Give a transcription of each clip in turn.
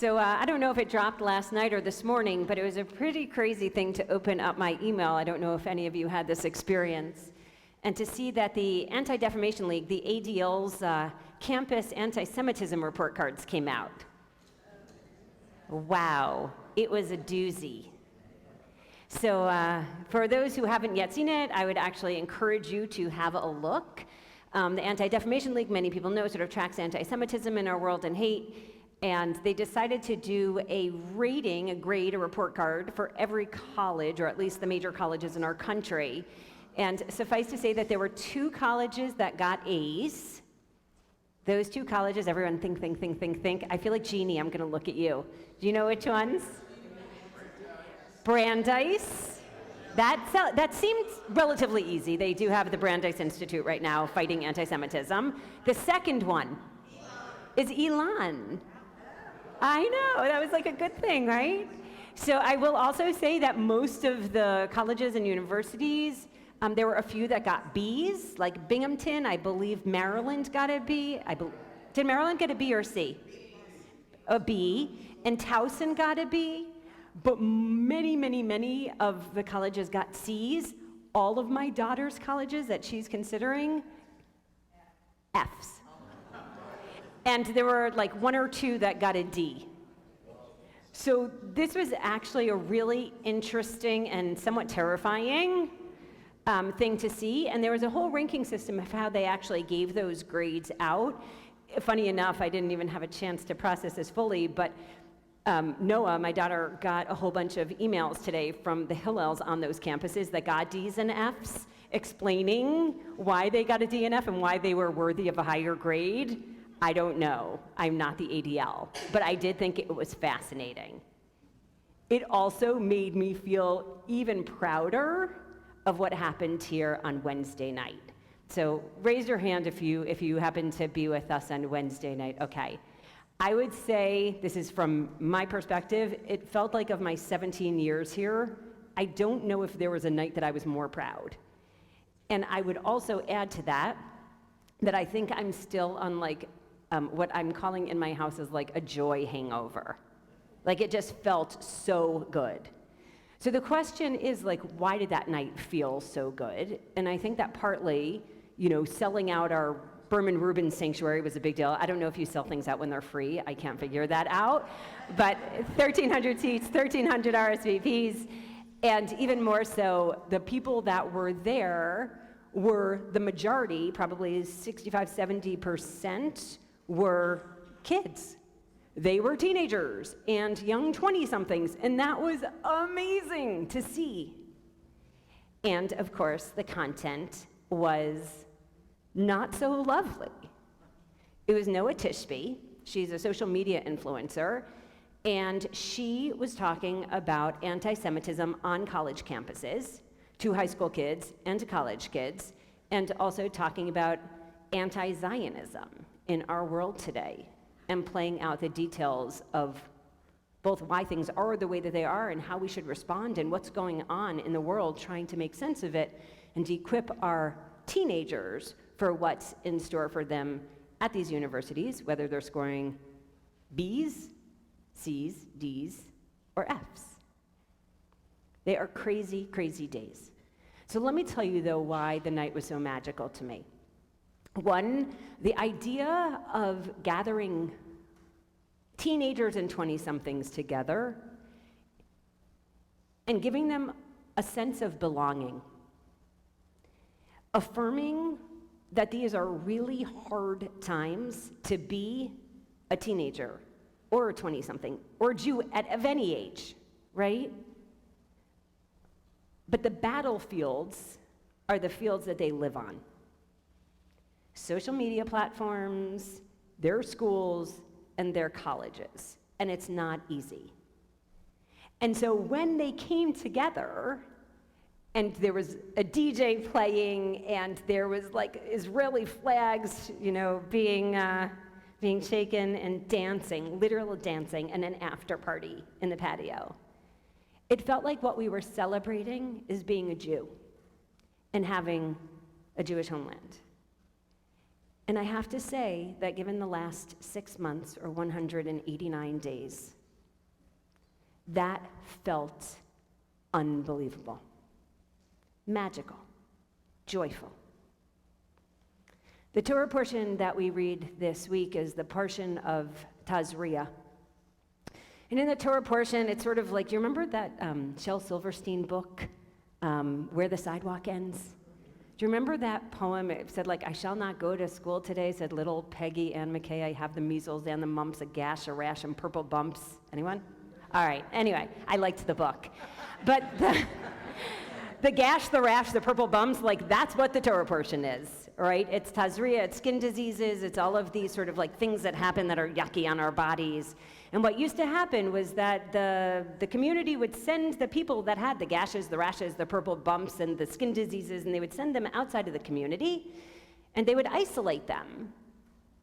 So I don't know if it dropped last night or this morning, but it was a pretty crazy thing to open up my email. I don't know if any of you had this experience. And to see that the Anti-Defamation League, the ADL's campus anti-Semitism report cards came out. Wow, it was a doozy. So for those who haven't yet seen it, I would actually encourage you to have a look. The Anti-Defamation League, many people know, sort of tracks anti-Semitism in our world and hate. And they decided to do a rating, a grade, a report card for every college, or at least the major colleges in our country. And suffice to say that there were 2 colleges that got A's. Those 2 colleges, everyone think. I feel like Jeannie, I'm gonna look at you. Do you know which ones? Brandeis. That seemed relatively easy. They do have the Brandeis Institute right now fighting anti-Semitism. The second one is Elon. I know, that was like a good thing, right? So I will also say that most of the colleges and universities, there were a few that got B's, like Binghamton, I believe Maryland got a B. Did Maryland get a B or C? A B. And Towson got a B. But many of the colleges got C's. All of my daughter's colleges that she's considering, F's. And there were like 1 or 2 that got a D. So this was actually a really interesting and somewhat terrifying thing to see. And there was a whole ranking system of how they actually gave those grades out. Funny enough, I didn't even have a chance to process this fully, but Noah, my daughter, got a whole bunch of emails today from the Hillels on those campuses that got D's and F's, explaining why they got a D and F and why they were worthy of a higher grade. I don't know. I'm not the ADL, but I did think it was fascinating. It also made me feel even prouder of what happened here on Wednesday night. So raise your hand if you happen to be with us on Wednesday night. Okay. I would say, this is from my perspective, it felt like of my 17 years here, I don't know if there was a night that I was more proud. And I would also add to that I think I'm still on like, what I'm calling in my house is like a joy hangover. Like it just felt so good. So the question is like, why did that night feel so good? And I think that partly, selling out our Berman Rubin Sanctuary was a big deal. I don't know if you sell things out when they're free. I can't figure that out. But 1,300 seats, 1,300 RSVPs, and even more so, the people that were there were the majority, probably 65, 70%, were kids. They were teenagers and young 20-somethings, and that was amazing to see. And of course, the content was not so lovely. It was Noah Tishby. She's a social media influencer, and she was talking about anti-Semitism on college campuses to high school kids and to college kids, and also talking about anti-Zionism in our world today, and playing out the details of both why things are the way that they are and how we should respond and what's going on in the world, trying to make sense of it and to equip our teenagers for what's in store for them at these universities, whether they're scoring B's, C's, D's, or F's. They are crazy, crazy days. So let me tell you, though, why the night was so magical to me. One, the idea of gathering teenagers and 20-somethings together and giving them a sense of belonging. Affirming that these are really hard times to be a teenager or a 20-something or a Jew of any age, right? But the battlefields are the fields that they live on. Social media platforms, their schools, and their colleges. And it's not easy. And so when they came together, and there was a DJ playing, and there was like Israeli flags, being shaken and dancing, literal dancing, and an after party in the patio. It felt like what we were celebrating is being a Jew and having a Jewish homeland. And I have to say that given the last 6 months or 189 days, that felt unbelievable, magical, joyful. The Torah portion that we read this week is the portion of Tazria. And in the Torah portion, it's sort of like, do you remember that Shel Silverstein book, Where the Sidewalk Ends? Do you remember that poem? It said, like, I shall not go to school today, said little Peggy Ann McKay. I have the measles and the mumps, a gash, a rash, and purple bumps. Anyone? All right, anyway, I liked the book. But the gash, the rash, the purple bumps, like, that's what the Torah portion is, right? It's Tazria, it's skin diseases, it's all of these sort of like things that happen that are yucky on our bodies. And what used to happen was that the community would send the people that had the gashes, the rashes, the purple bumps, and the skin diseases, and they would send them outside of the community, and they would isolate them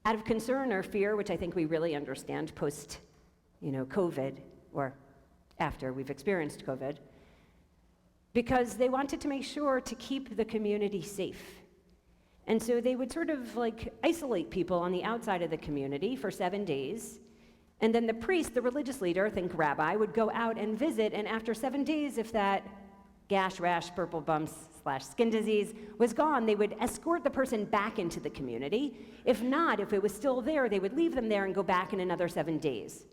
out of concern or fear, which I think we really understand post, COVID, or after we've experienced COVID, because they wanted to make sure to keep the community safe. And so they would sort of like isolate people on the outside of the community for 7 days. And then the priest, the religious leader, think rabbi, would go out and visit, and after 7 days, if that gash, rash, purple bumps / skin disease was gone, they would escort the person back into the community. If not, if it was still there, they would leave them there and go back in another 7 days.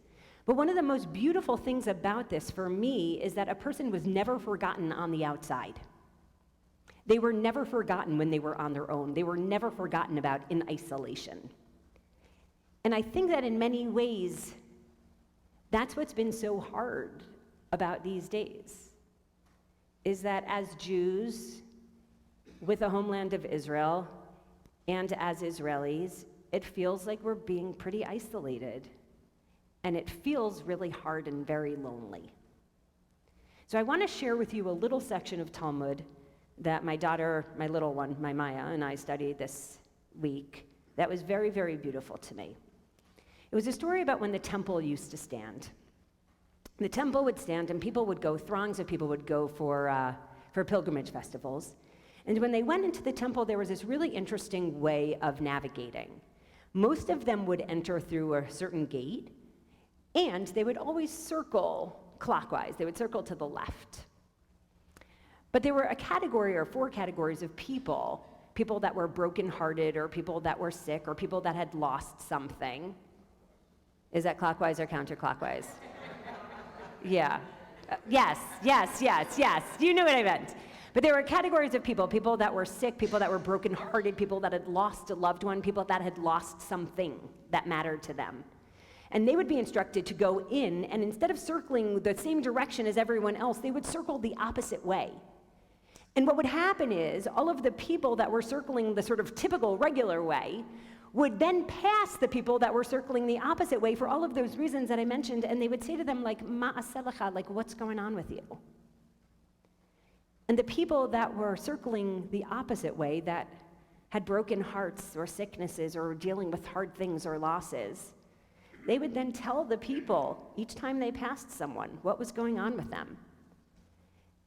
But one of the most beautiful things about this for me is that a person was never forgotten on the outside. They were never forgotten when they were on their own. They were never forgotten about in isolation. And I think that in many ways, that's what's been so hard about these days, is that as Jews with the homeland of Israel and as Israelis, it feels like we're being pretty isolated, and it feels really hard and very lonely. So I want to share with you a little section of Talmud that my daughter, my little one, my Maya, and I studied this week that was very, very beautiful to me. It was a story about when the temple used to stand. The temple would stand, and people would go, throngs of people would go for pilgrimage festivals. And when they went into the temple, there was this really interesting way of navigating. Most of them would enter through a certain gate, and they would always circle clockwise. They would circle to the left. But there were a category or 4 categories of people that were brokenhearted, or people that were sick, or people that had lost something. Is that clockwise or counterclockwise? Yeah. Yes. You knew what I meant. But there were categories of people that were sick, people that were brokenhearted, people that had lost a loved one, people that had lost something that mattered to them. And they would be instructed to go in, and instead of circling the same direction as everyone else, they would circle the opposite way. And what would happen is all of the people that were circling the sort of typical regular way would then pass the people that were circling the opposite way for all of those reasons that I mentioned, and they would say to them, like, ma'aselacha, like, what's going on with you? And the people that were circling the opposite way, that had broken hearts or sicknesses or dealing with hard things or losses, they would then tell the people each time they passed someone what was going on with them.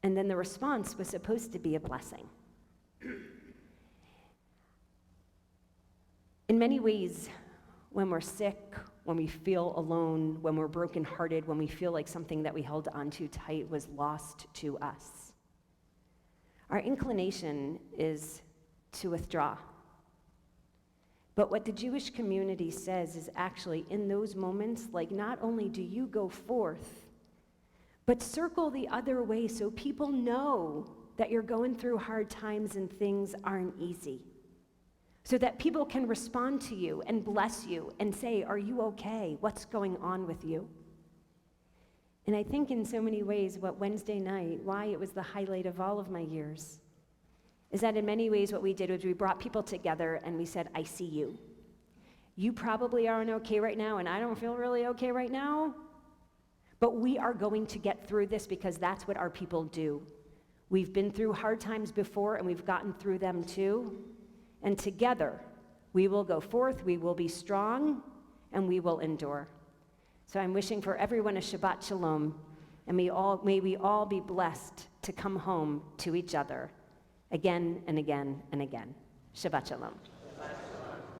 And then the response was supposed to be a blessing. In many ways, when we're sick, when we feel alone, when we're brokenhearted, when we feel like something that we held onto tight was lost to us, our inclination is to withdraw. But what the Jewish community says is actually in those moments, like, not only do you go forth, but circle the other way so people know that you're going through hard times and things aren't easy. So that people can respond to you and bless you and say, are you okay? What's going on with you? And I think in so many ways what Wednesday night, why it was the highlight of all of my years, is that in many ways what we did was we brought people together and we said, I see you. You probably aren't okay right now, and I don't feel really okay right now, but we are going to get through this because that's what our people do. We've been through hard times before, and we've gotten through them too. And together, we will go forth, we will be strong, and we will endure. So I'm wishing for everyone a Shabbat Shalom, and may we all be blessed to come home to each other again and again and again. Shabbat Shalom.